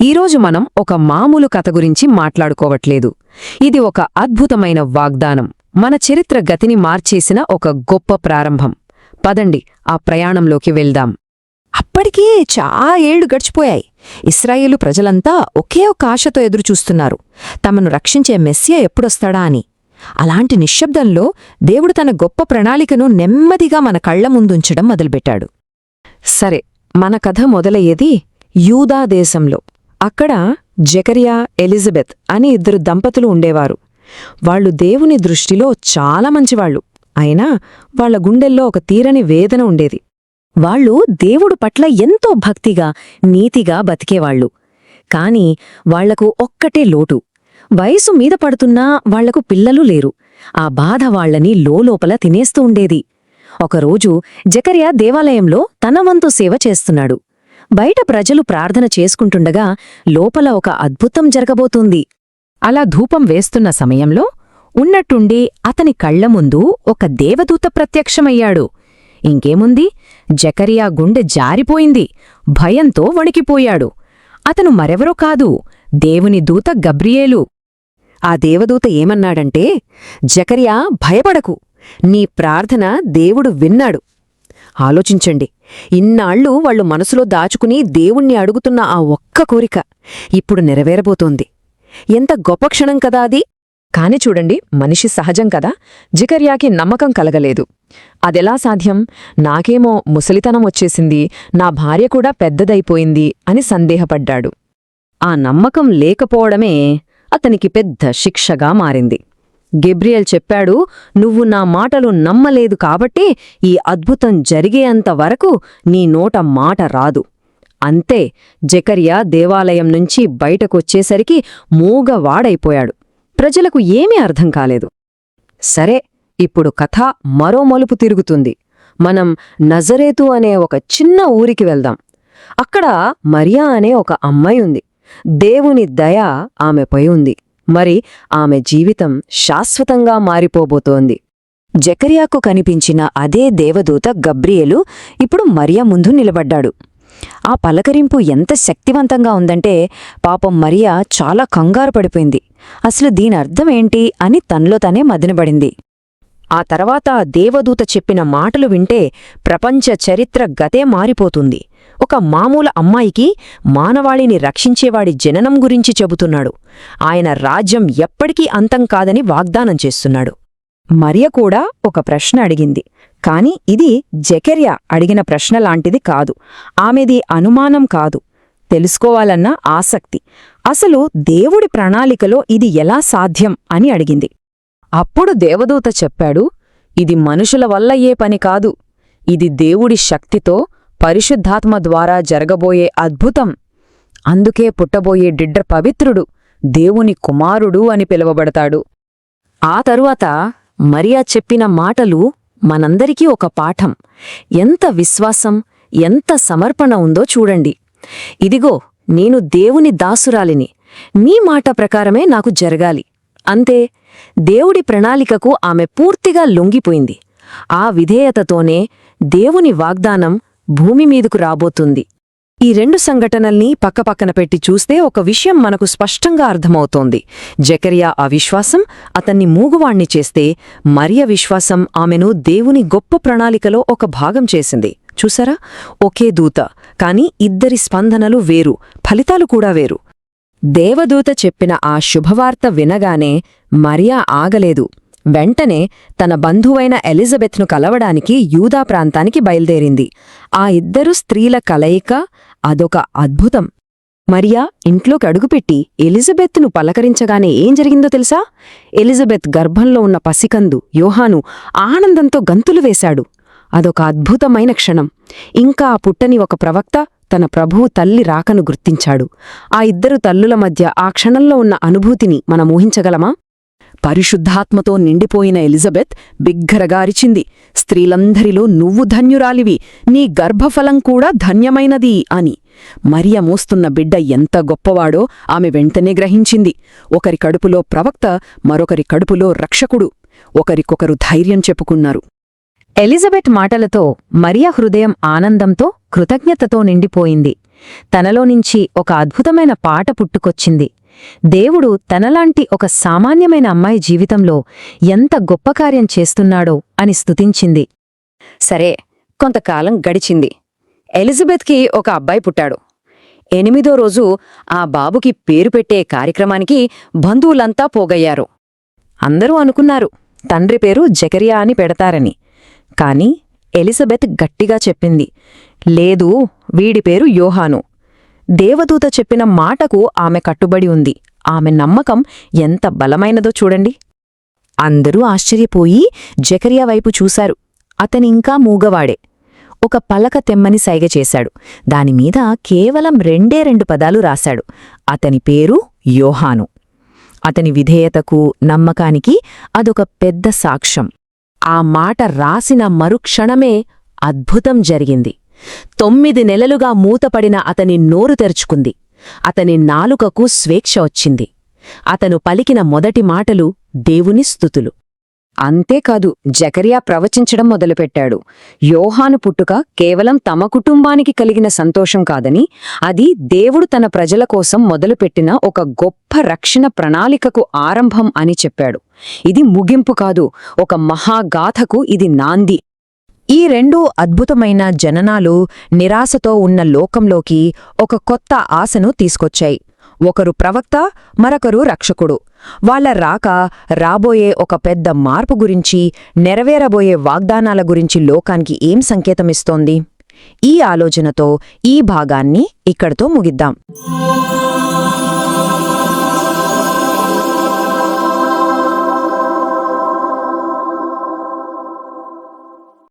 ఈరోజు మనం ఒక మామూలు కథ గురించి మాట్లాడుకోవట్లేదు. ఇది ఒక అద్భుతమైన వాగ్దానం, మన చరిత్ర గతిని మార్చేసిన ఒక గొప్ప ప్రారంభం. పదండి ఆ ప్రయాణంలోకి వెళ్దాం. అప్పటికే చాలా ఏళ్లు గడిచిపోయాయి. ఇశ్రాయేలు ప్రజలంతా ఒకే ఒక ఆశతో ఎదురుచూస్తున్నారు, తమను రక్షించే మెస్సియా ఎప్పుడొస్తాడా అని. అలాంటి నిశ్శబ్దంలో దేవుడు తన గొప్ప ప్రణాళికను నెమ్మదిగా మన కళ్ల ముందుంచడం మొదలుపెట్టాడు. సరే, మన కథ మొదలయ్యేది యూదా దేశంలో. అక్కడ జకరియా, ఎలిజబెత్ అని ఇద్దరు దంపతులు ఉండేవారు. వాళ్లు దేవుని దృష్టిలో చాలా మంచివాళ్లు. అయినా వాళ్ల గుండెల్లో ఒక తీరని వేదన ఉండేది. వాళ్ళు దేవుడు పట్ల ఎంతో భక్తిగా, నీతిగా బతికేవాళ్లు. కాని వాళ్లకు ఒక్కటే లోటు. వయసు మీద పడుతున్నా వాళ్లకు పిల్లలు లేరు. ఆ బాధ వాళ్లని లోలోపల తినేస్తూ ఉండేది. ఒకరోజు జకరియా దేవాలయంలో తన వంతు సేవ చేస్తున్నాడు. బయట ప్రజలు ప్రార్థన చేసుకుంటుండగా లోపల ఒక అద్భుతం జరగబోతోంది. అలా ధూపం వేస్తున్న సమయంలో ఉన్నట్టుండి అతని కళ్ల ముందు ఒక దేవదూత ప్రత్యక్షమయ్యాడు. ఇంకేముంది, జకరియా గుండె జారిపోయింది. భయంతో వణికిపోయాడు. అతను మరెవరో కాదు, దేవుని దూత గబ్రియేలు. ఆ దేవదూత ఏమన్నాడంటే, జకరియా భయపడకు, నీ ప్రార్థన దేవుడు విన్నాడు. ఆలోచించండి, ఇన్నాళ్లు వాళ్లు మనసులో దాచుకుని దేవుణ్ణి అడుగుతున్న ఆ ఒక్క కోరిక ఇప్పుడు నెరవేరబోతోంది. ఎంత గొప్ప క్షణం కదా అది! కాని చూడండి, మనిషి సహజం కదా, జకర్యాకి నమ్మకం కలగలేదు. అదెలా సాధ్యం? నాకేమో ముసలితనం వచ్చేసింది, నా భార్య కూడా పెద్దదైపోయింది అని సందేహపడ్డాడు. ఆ నమ్మకం లేకపోవడమే అతనికి పెద్ద శిక్షగా మారింది. గెబ్రియల్ చెప్పాడు, నువ్వు నా మాటలు నమ్మలేదు కాబట్టి ఈ అద్భుతం జరిగేంత వరకు నీ నోట మాట రాదు. అంతే, జకరియా దేవాలయం నుంచి బయటకొచ్చేసరికి మూగవాడైపోయాడు. ప్రజలకు ఏమీ అర్థం కాలేదు. సరే, ఇప్పుడు కథ మరో మలుపు తిరుగుతుంది. మనం నజరేతు అనే ఒక చిన్న ఊరికి వెళ్దాం. అక్కడ మరియా అనే ఒక అమ్మాయి ఉంది. దేవుని దయ ఆమెపై ఉంది. మరి ఆమె జీవితం శాశ్వతంగా మారిపోబోతోంది. జకరియాకు కనిపించిన అదే దేవదూత గబ్రియేలు ఇప్పుడు మరియా ముందు నిలబడ్డాడు. ఆ పలకరింపు ఎంత శక్తివంతంగా ఉందంటే పాపం మరియా చాలా కంగారు పడిపోయింది. అసలు దీనర్థమేంటి అని తనలో తనే మదినబడింది. ఆ తర్వాత దేవదూత చెప్పిన మాటలు వింటే ప్రపంచ చరిత్ర గతే మారిపోతుంది. ఒక మామూలు అమ్మాయికి మానవాళిని రక్షించేవాడి జననం గురించి చెబుతున్నాడు. ఆయన రాజ్యం ఎప్పటికీ అంతం కాదని వాగ్దానం చేస్తున్నాడు. మరియ కూడా ఒక ప్రశ్న అడిగింది. కాని ఇది జకర్యా అడిగిన ప్రశ్నలాంటిది కాదు. ఆమెది అనుమానం కాదు, తెలుసుకోవాలన్న ఆసక్తి. అసలు దేవుడి ప్రణాళికలో ఇది ఎలా సాధ్యం అని అడిగింది. అప్పుడు దేవదూత చెప్పాడు, ఇది మనుషుల వల్ల ఏ పని కాదు. ఇది దేవుడి శక్తితో పరిశుద్ధాత్మ ద్వారా జరగబోయే అద్భుతం. అందుకే పుట్టబోయే బిడ్డ పవిత్రుడు, దేవుని కుమారుడు అని పిలువబడతాడు. ఆ తరువాత మరియా చెప్పిన మాటలు మనందరికీ ఒక పాఠం. ఎంత విశ్వాసం, ఎంత సమర్పణ ఉందో చూడండి. ఇదిగో, నేను దేవుని దాసురాలిని, నీ మాట ప్రకారమే నాకు జరగాలి. అంతే, దేవుడి ప్రణాళికకు ఆమె పూర్తిగా లొంగిపోయింది. ఆ విధేయతతోనే దేవుని వాగ్దానం భూమిమీదకు రాబోతుంది. ఈ రెండు సంఘటనల్ని పక్కపక్కన పెట్టి చూస్తే ఒక విషయం మనకు స్పష్టంగా అర్థమవుతోంది. జకరియా అవిశ్వాసం అతన్ని మూగువాణ్ణి చేస్తే, మరియ విశ్వాసం ఆమెను దేవుని గొప్ప ప్రణాళికలో ఒక భాగం చేసింది. చూసారా, ఒకే దూత, కాని ఇద్దరి స్పందనలు వేరు, ఫలితాలు కూడా వేరు. దేవదూత చెప్పిన ఆ శుభవార్త వినగానే మరియా ఆగలేదు. వెంటనే తన బంధువైన ఎలిజబెత్ను కలవడానికి యూదా ప్రాంతానికి బయల్దేరింది. ఆ ఇద్దరు స్త్రీల కలయిక అదొక అద్భుతం. మరియా ఇంట్లోకి అడుగుపెట్టి ఎలిజబెత్ను పలకరించగానే ఏం జరిగిందో తెలుసా? ఎలిజబెత్ గర్భంలో ఉన్న పసికందు యోహాను ఆనందంతో గంతులు వేశాడు. అదొక అద్భుతమైన క్షణం. ఇంకా ఆ పుట్టని ఒక ప్రవక్త తన ప్రభువు తల్లి రాకను గుర్తించాడు. ఆ ఇద్దరు తల్లుల మధ్య ఆ క్షణంలో ఉన్న అనుభూతిని మనం ఊహించగలమా? పరిశుద్ధాత్మతో నిండిపోయిన ఎలిజబెత్ బిగ్గరగా అరిచింది, స్త్రీలందరిలో నువ్వు ధన్యురాలివి, నీ గర్భఫలం కూడా ధన్యమైనది అని. మరియ మోస్తున్న బిడ్డ ఎంత గొప్పవాడో ఆమె వెంటనే గ్రహించింది. ఒకరి కడుపులో ప్రవక్త, మరొకరి కడుపులో రక్షకుడు. ఒకరికొకరు ధైర్యం చెప్పుకున్నారు. ఎలిజబెత్ మాటలతో మరియ హృదయం ఆనందంతో, కృతజ్ఞతతో నిండిపోయింది. తనలో నుంచి ఒక అద్భుతమైన పాట పుట్టుకొచ్చింది. దేవుడు తనలాంటి ఒక సామాన్యమైన అమ్మాయి జీవితంలో ఎంత గొప్ప కార్యం చేస్తున్నాడో అని స్తుతించింది. సరే, కొంతకాలం గడిచింది. ఎలిజబెత్కి ఒక అబ్బాయి పుట్టాడు. 8వ రోజు ఆ బాబుకి పేరు పెట్టే కార్యక్రమానికి బంధువులంతా పోగయ్యారు. అందరూ అనుకున్నారు తండ్రి పేరు జకరియా అని పెడతారని. కాని ఎలిజబెత్ గట్టిగా చెప్పింది, లేదు, వీడి పేరు యోహాను. దేవదూత చెప్పిన మాటకు ఆమె కట్టుబడి ఉంది. ఆమె నమ్మకం ఎంత బలమైనదో చూడండి. అందరూ ఆశ్చర్యపోయి జకరియా వైపు చూశారు. అతనింకా మూగవాడే. ఒక పలక తెమ్మని సైగ చేశాడు. దానిమీద కేవలం 2 పదాలు రాశాడు. అతని పేరు యోహాను. అతని విధేయతకు, నమ్మకానికి అదొక పెద్ద సాక్ష్యం. ఆ మాట రాసిన మరుక్షణమే అద్భుతం జరిగింది. 9 నెలలుగా మూతపడిన అతని నోరు తెరుచుకుంది. అతని నాలుకకు స్వేచ్ఛ వచ్చింది. అతను పలికిన మొదటి మాటలు దేవుని స్తుతులు. అంతేకాదు, జకరియా ప్రవచించడం మొదలుపెట్టాడు. యోహాను పుట్టుక కేవలం తమ కుటుంబానికి కలిగిన సంతోషం కాదని, అది దేవుడు తన ప్రజల కోసం మొదలుపెట్టిన ఒక గొప్ప రక్షణ ప్రణాళికకు ఆరంభం అని చెప్పాడు. ఇది ముగింపు కాదు, ఒక మహాగాథకు ఇది నాంది. ఈ 2 అద్భుతమైన జననాలు నిరాశతో ఉన్న లోకంలోకి ఒక కొత్త ఆశను తీసుకొచ్చాయి. ఒకరు ప్రవక్త, మరొకరు రక్షకుడు. వాళ్ల రాక రాబోయే ఒక పెద్ద మార్పు గురించి, నెరవేరబోయే వాగ్దానాల గురించి లోకానికి ఏం సంకేతమిస్తోంది? ఈ ఆలోచనతో ఈ భాగాన్ని ఇక్కడితో ముగిద్దాం.